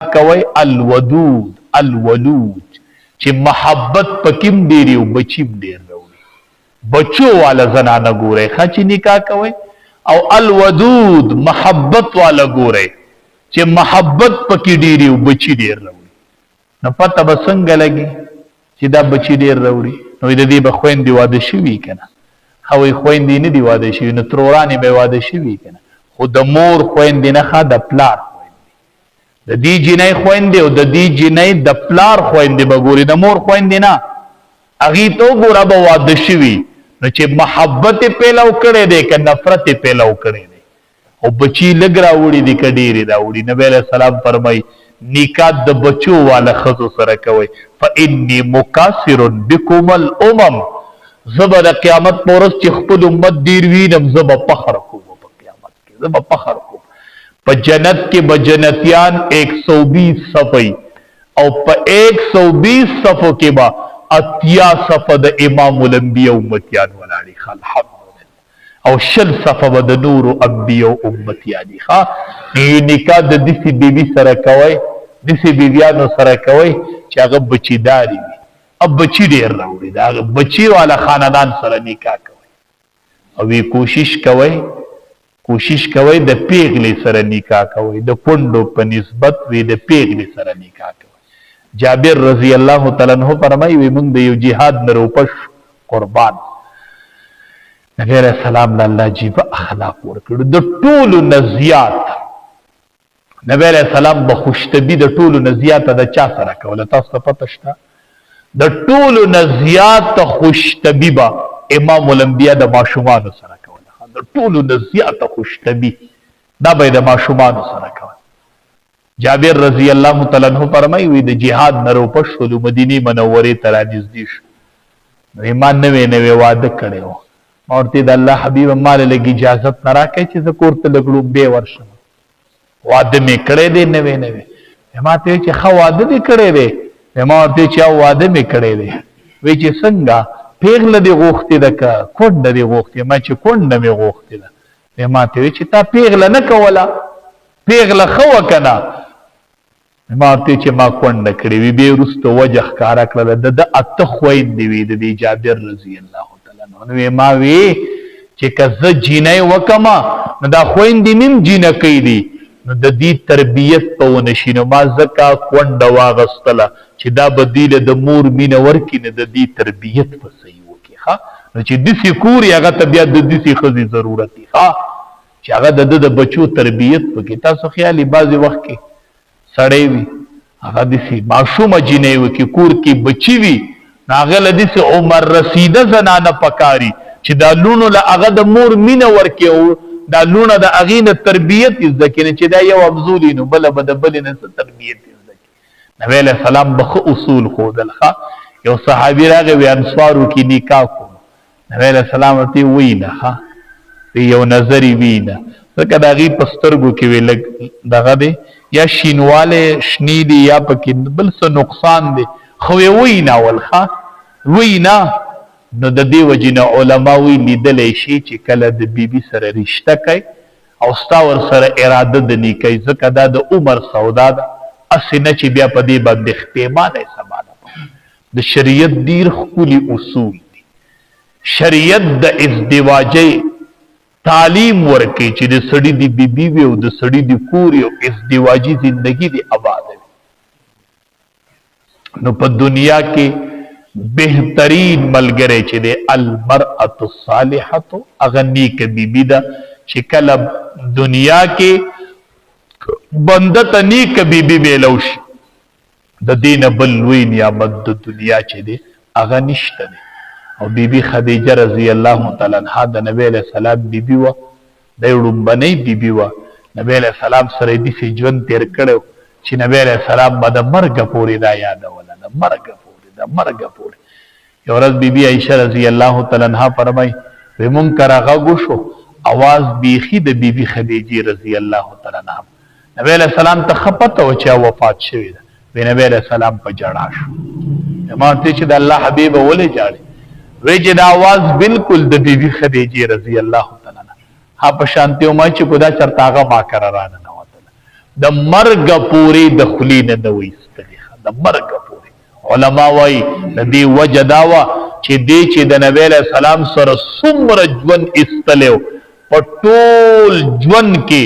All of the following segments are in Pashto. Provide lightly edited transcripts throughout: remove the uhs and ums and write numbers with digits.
کوي الودود الولود چې محبت پکیم ډیری او بچیم ډیر راوړي بچو والا زنانه ګوري خچ نکاح کوي او الودود محبت والا ګوري چې محبت پکې ډیری او بچی ډیر راوړي نو پته به څنګه لګي چې دا بچی ډیر راوړي نو د دې به خويندې واده شوي کنه خو خويندې نه دی واده شوي نو ترورانې به واده شوي کنه خو د مور خويندې نه ښه د پلار د دې جنۍ خويندې او د دې جنۍ د پلار خويندې به ګوري د مور خويندې نه هغې ته وګوره به واده شوي نو چې محبت یې پیلو کړی دی که نفرت یې پیلو کړی دی او بچي لږ راوړي دي که ډېرې راوړي نبی علیه السلام فرمایي نکاح د بچو والا ښځو سره کوئ فانی مکاثر بکم الامم زه به د قیامت په ورځ چې خپل امت ډېر وینم زه به فخر کوم په قیامت کې زه به فخر کوم په جنت کې به جنتیان 120 صفی او په 120 صفو کې به اتیا صفه د امام الانبیاء امتیان ولاړي ښه الحمدلله او شل صفه به د نورو انبیاء امتیاني ښه نکاح د داسې بیبي سره کوئ داسې بیبیانو سره کوئ چې هغه بچیداري وي اب بچی ډېر راوړي د هغه بچي والا خاندان سره نکاح کوئ او وی کوشش کوئ د پیغلې سره نکاح کوئ د کونډو په نسبت وی د پیغلې سره نکاح کوئ جابر رضی الله تعالی عنہ فرمایي وی موږ د یو جهاد نه روپش قربان نبی علیہ السلام له الله عجیب اخلاق ورکړو د ټولو نه زیات نبی علیہ السلام به خوشطبي د ټولو نه زیاته د چا سره کوله تاسو ته پته شته د ټولو نه زیات خوشطبي به امام الانبیاء د ماشومانو سره کوله د ټولو نه زیاته خوشطبي دا به د ماشومانو سره کوله جابر رضی الله تعالی عنہ فرمایي وی د جهاد نه روپش شولو مدینه منورې ته رانږدې شو نو ایمان نوې واده کړی و ما ورته د الله حبیب مال لږ اجازت نه راکړی چې زه کور ته لږ لومبې ورشم واده مې کړی دی نوې ما ته چې ښه واده دې کړی دی ما ورته چې واده مې کړی دی وی چې څنګه پیغله دې غوښتې ده که کونډه دې غوښتې ما چې کونډه مې غوښتې ده ما ته وی چې تا پیغله نه کوله پیغله ښه وکنه ما ورته چې ما کونډه کړې وي بیا وروسته وجه ښکاره کړله د اته خویندې وي د دې جابر رضی الله تعالی عنه ما وی چې که زه جینۍ وکمه نو دا خویندې مې هم جینکۍ دي نو د دې تربیت به ونه شي نو ما ځکه کونډه واغستله چې دا به دوی له د مور مینه ورکړي نو د دې تربیت به صحیح وکړي ښه نو چې داسې کور یې هغه ته بیا د داسې ښځې ضرورت دی ښه چې هغه د ده د بچو تربیت وکړي تاسو خیال یې بعضې وخت کې سړی وي هغه داسې ماشومه جینۍ وي کې کور کې بچي وي نو هغه له داسې عمر رسیده زنانه پکاري چې دا لوڼو له هغه د مور مینه ورکړي او دا لوڼه د هغې نه تربیت یې زده کړي چې دا یو افضولي نو بله به د بلې نه څه تربیت یې زده کړي نبی علیه السلام به ښه اصول ښودل ښه یو صحابي راغی وی انصارو کې نکاح کوم نبی علیه السلام ورته وینه ښه یو نظر یې وینه ځکه د هغې په سترګو کې وی لږ دغه دی یا شینوالی شنی دی یا پکې بل څه نقصان دی خو یې ویناول ښه وینا نو د دې وجې نه علما وی لیدلی شي چې کله د بیبي سره رشته کوي او ستا ورسره اراده د نیکۍ ځکه دا د عمر سودا ده هسې نه چې بیا په دې باندې پښیمانه سمانه د شریعت ډېر ښکلي اصول دي شریعت د ازدواجۍ تعلیم ورکړي چې د سړي د بیبي وي او د سړي د کور او ازدواجي زندگی د آباد وي نو په دنیا کې بهترین ملګری چې دی المرأة الصالحة هغه نیک بیبي ده چې کله دنیا کې بنده ته نیک بیبي میلو شي د دې نه بل لوی نعمت د دنیا چې دی هغه نشته دی او بیبي خدیجه رضی الله تعالی عنها د نبی علیه السلام بیبي وه د لومبنۍ بیبي وه نبی علیه السلام سره یې داسې ژوند تېر کړی چې نبی علیه السلام به د مرګه پورې دا یادوله د مرګه پورې یو ورځ بیبي عایشه رضی الله تعالی عنها فرمایي وی مونږ کره غږ وشو اواز بیخي د بیبي خدیجې رضی الله تعالی عنها نبی علیه السلام ته ښه پته وه چې وفات شوې ده وی نبی علیه السلام په ژړا شو ما ورته چې د الله حبیبه ولې ژاړې وی چې دا आवाज بالکل د بیبي خدیجې رضی الله تعالی عنها ها په شانتي او ما چې کو دا چرته هغه ما کړه رانه نه وتله د مرګ پورې د خلی نه نه وایستلی د مرګ پورې علما وایي د دې وجه دا وه چې دی چې د نبی علیه السلام سره څومره ژوند ایستلی په ټول ژوند کې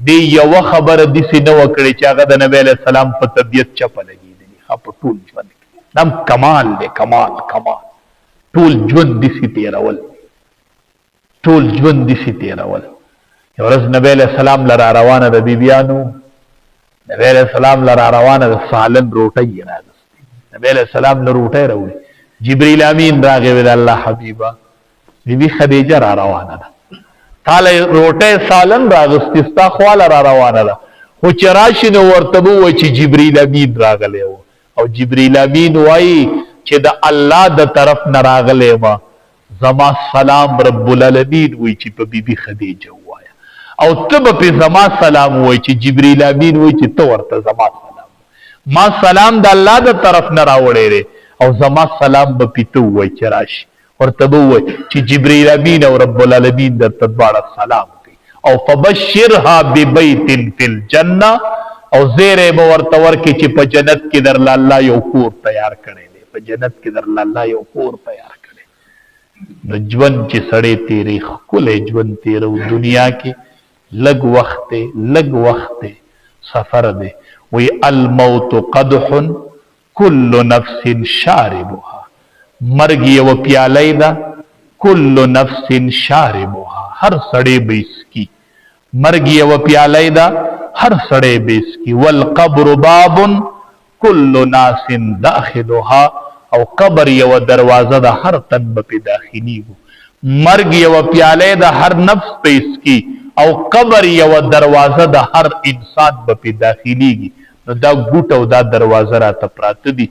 دی یوه خبره داسې نه وه کړې چې هغه د نبی علیه السلام په طبیعت چپه لګېدلي په ټول ژوند کې دا کمال دی کمال ټول ژوند داسې تېرول ټول ژوند داسې تېرول یو ورځ نبی علیه السلام له را روانه د بیبیانو نبی علیه السلام له را روانه د سالن روټۍ یې راغستې نبی علیه السلام له روټۍ راوړي جبریل امین راغی ویل الله حبیبه بیبي خدیجه را روانه ده تاله روټۍ سالن راغستې ستا خواله را روانه ده خو چې راشي نو ورته به ووایي چې جبریل امین راغلی و او جبریل امین وایي چې د الله د طرف نه راغلی ما زما سلام رب العالمین وایي چې په بیبي خدیجه ووایه او ته به پې زما سلام وایي چې جبریل امین وایي چې ته ورته زما سلام ما سلام د الله د طرف نه راوړی دی او زما سلام به پې ته ووایي چې راشي ورته به ووایي چې جبریل امین او رب العالمین درته دواړه سلام کوي او فبشرها ببیت فی الجنه او زیری به ورته ورکړي چې په جنت کې درله الله یو کور تیار کړی دی په جنت کې درله الله یو کور تیار کړی نو ژوند چې سړی تېری ښکلی ژوند تېرو دنیا کې لږ وخت دی سفر دی وی الموت قدح کل نفس شاربها مرګ یوه پیالی ده کل نفس شاربها هر سړی به اسکي مرګ یوه پیالی ده هر سړی به اسکي والقبر باب کل ناس داخلها او قبر یوه دروازه ده هر تن به پې داخلیږو مرګ یوه پیالی ده هر نفس به اسکي او قبر یوه دروازه ده هر انسان به پې داخلیږي نو دا ګوټ او دا دروازه راته پراته دي